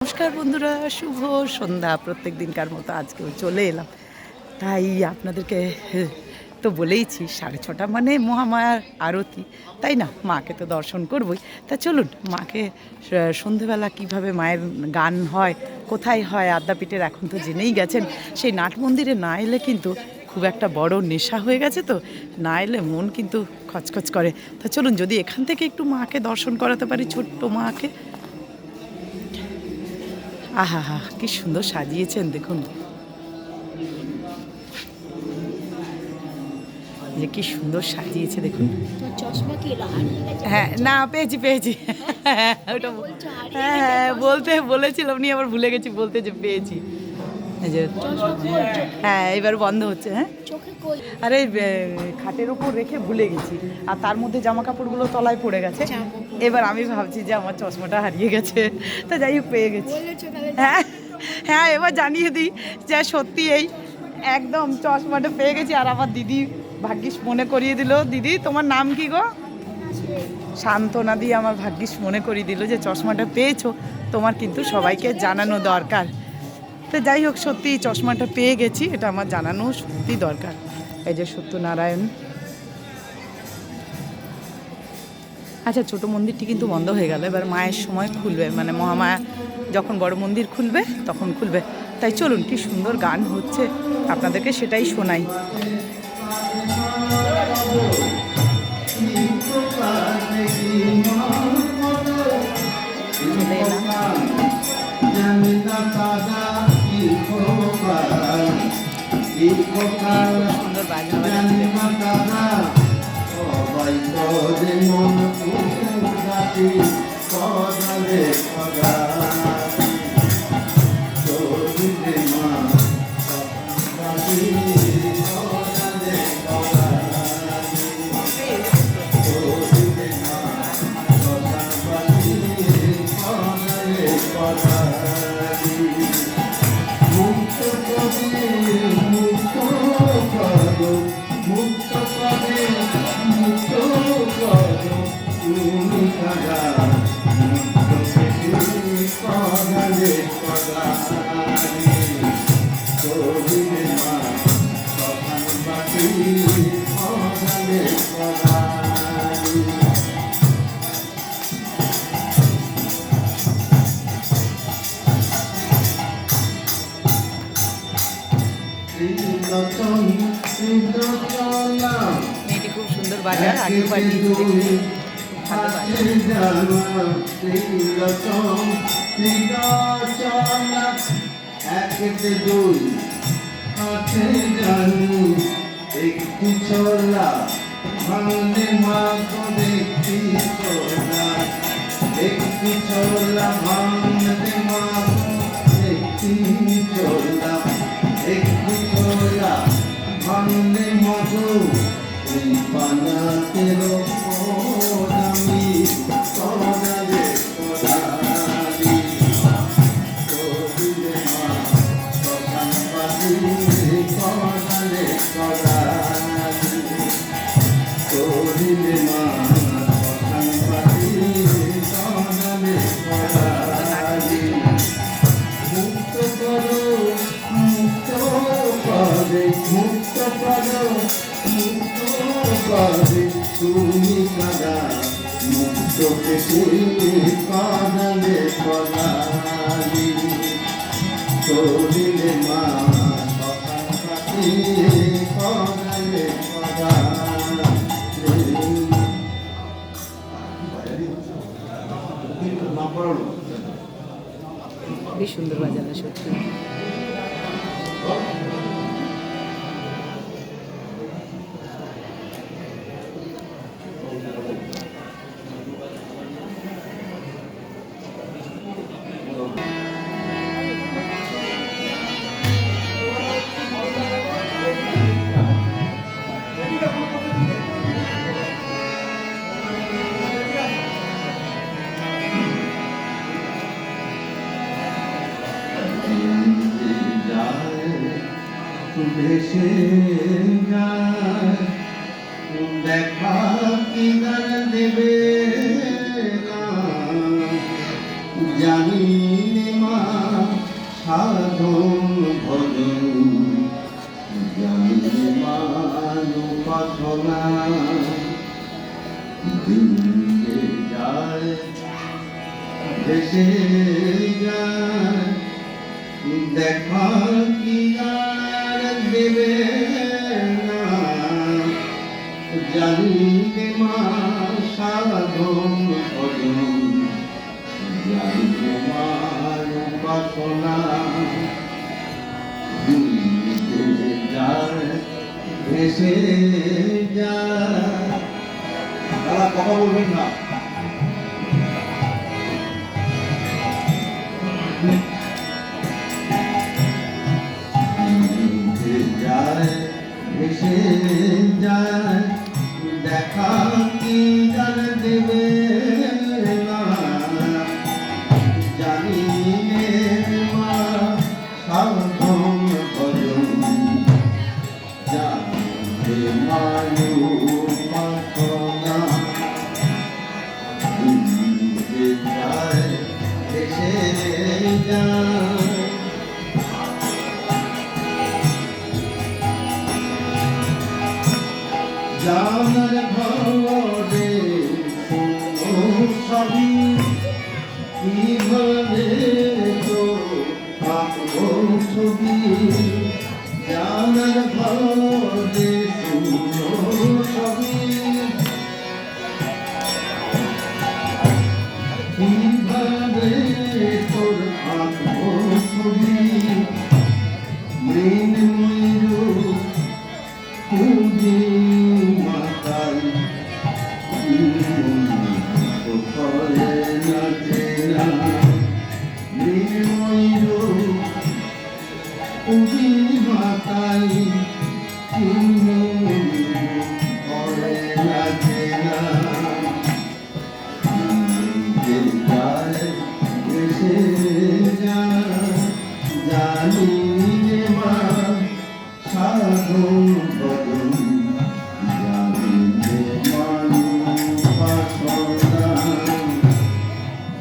নমস্কার বন্ধুরা, শুভ সন্ধ্যা। প্রত্যেক দিনকার মতো আজকেও চলে এলাম। তাই আপনাদেরকে তো বলেইছি 6:30 মানে মহামায়ার আরতি, তাই না? মাকে তো দর্শন করবই। তা চলুন মাকে সন্ধেবেলা কিভাবে মায়ের গান হয়, কোথায় হয় আদ্যাপীঠের, এখন তো জেনেই গেছেন। সেই নাট মন্দিরে না এলে কিন্তু খুব একটা বড় নেশা হয়ে গেছে, তো না এলে মন কিন্তু খচখচ করে। তা চলুন যদি এখান থেকে একটু মাকে দর্শন করাতে পারি, ছোট্ট মাকে। আহা হা, কি সুন্দর সাজিয়েছেন দেখুন, যে কি সুন্দর সাজিয়েছে দেখুন। তোর চশমা কি হারিয়ে গেছে? হ্যাঁ, না পেয়েছি পেয়েছি। হ্যাঁ, ওটা বলছো হারিয়ে হ্যাঁ গেছে হ্যাঁ চশমা? বলতে বলেছিলাম, নিয়ে আবার ভুলে গেছি বলতে যে পেয়েছি। এই যে চশমা কই চোখে? হ্যাঁ, এবার বন্ধ হচ্ছে। হ্যাঁ, চোখে কই? আরে খাটের ওপর রেখে ভুলে গেছি, আর তার মধ্যে জামা কাপড়গুলো তলায় পড়ে গেছে। এবার আমি ভাবছি যে আমার চশমাটা হারিয়ে গেছে, তা যাই হোক পেয়ে গেছি। বলেছো তাহলে? হ্যাঁ হ্যাঁ, এবার জানিয়ে দিই যে সত্যি এই একদম চশমাটা পেয়ে গেছি। আর আমার দিদি ভাগ্যিস মনে করিয়ে দিল। দিদি তোমার নাম কি গো? সান্ত্বনা দিয়ে আমার ভাগ্যিস মনে করিয়ে দিল যে চশমাটা পেয়েছো, তোমার কিন্তু সবাইকে জানানো দরকার। তো যাই হোক, সত্যি চশমাটা পেয়ে গেছি, এটা আমার জানানো সত্যি দরকার। এই যে সত্যনারায়ণ। আচ্ছা, ছোট মন্দিরটি কিন্তু বন্ধ হয়ে গেল, এবার মায়ের সময় খুলবে, মানে মহামায়া যখন বড় মন্দির খুলবে তখন খুলবে। তাই চলুন, কি সুন্দর গান হচ্ছে, আপনাদেরকে সেটাই শোনাই। চলে এলাম। সুন্দর বাজনা বাজাচ্ছে। মেয়েটি খুব সুন্দর বাজার, আগেও বাজিয়েছি, ভালো একটি ছোলা ভাঙলে মা একটি ছোলা, একটি ছোলা ভাঙলে মা একটি ছোলা, একটি ছোলা ভাঙলে মধু এই পানাতের আমি করালে করালি করিলে মা কখন পাতি করালে করালি করিলে মা কখন পাতি করালে করালি মুক্ত করো মুক্ত করে মুক্ত করো মুক্ত করে তুমি কাদা মুক্তকে কাদালে কদালি করিলে মা কখন পাতি কদালে কদালি। বেশ সুন্দর বাজানো সত্যি। ভেসে যায় দেখা কিনার দেবে না জানি মা ভেসে যায় দেখা কি আর দেবে না জানিতে মা সাধন ভজন জানিতে মার উপাসনা যায় ভেসে যায় তারা কথা বলবেন না যায় ভেসে যায় দেখা কি জান দেবে না জানিলে মা সাধন ভজন জানিতে মায়ু পাঠনা যায় ভেসে যায় জানার ঘরে সবই কিভাবে তো ছবি জানার ঘরে সবই কিভাবে তোর ছবি মৃন্ময়ূর পুঁজি মাতাই করে নাচে না মৃন্ময়ূর পুঁজি মাতাই করে নাচে না এসে জানি মা সাধন ভজন জানিতে মানু পাশনা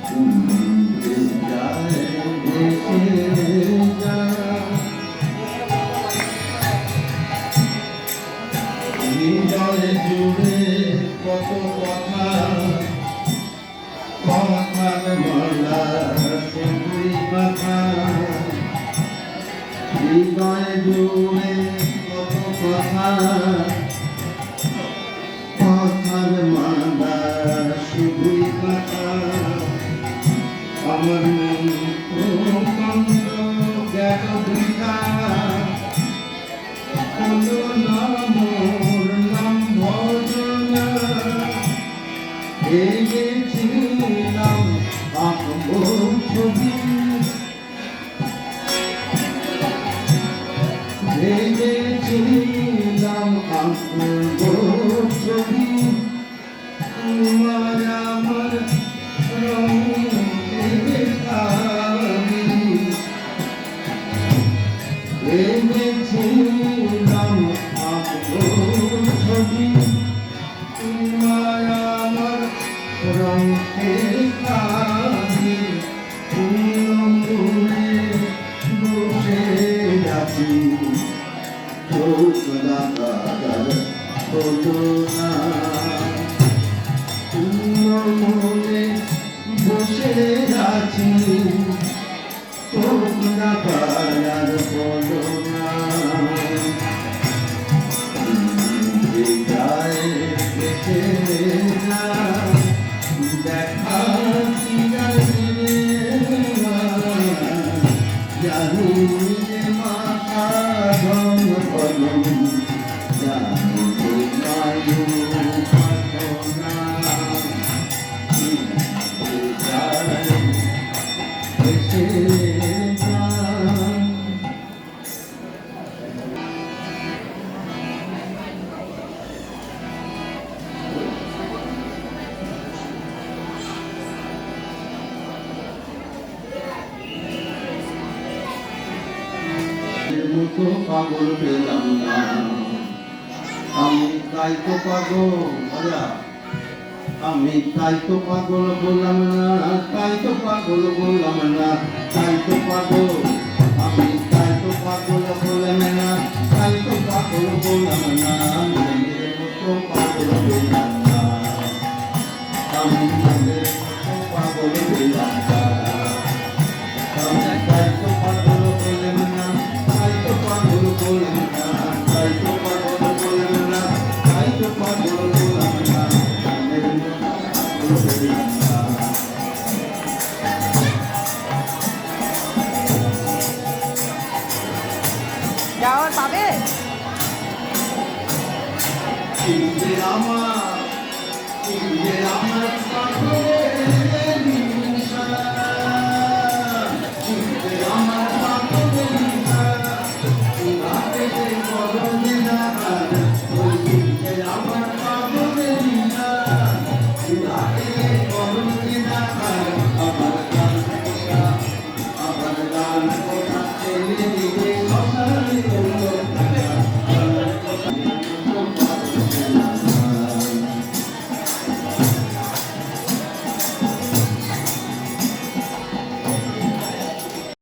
শুনতে যায় ভেসে যায় হৃদয় জুড়ে কত কথা কথার মালা শুধুই কথা হৃদয় জুড়ে কত কথা কথার মালা শুধুই কথা আমার মন গেল বৃথা হলো না মোর নাম ভজনা ভেবেছিলাম আঁকবো ছবি ভেবেছিলাম আঁকবো ছবি তোমার আমার রঙের খাবি ভেবেছিলাম আঁকবো ছবি তোমার আমার রঙের খাবি মনে বসে আছি চোখ লাগার হলো না মনে বসে আছি চোখ লাগার হলো না যায় ভেসে যায় দেখা কি জানি মা সাধন ভজন জানিতে মায়ু পাঠনা যায় ভেসে যায় মতো পাগল পেলাম না আমি তাই তো পাগল আমি তাই তো পাগল বললাম না তাই তো পাগল বললাম না তাই তো পাগল আমি তাই তো পাগল বললাম না তাই তো পাগল বললাম না মনের মতো পাগল পেলাম না আমি মনের মতো পাগল পেলাম না খাবে? আমার পাগল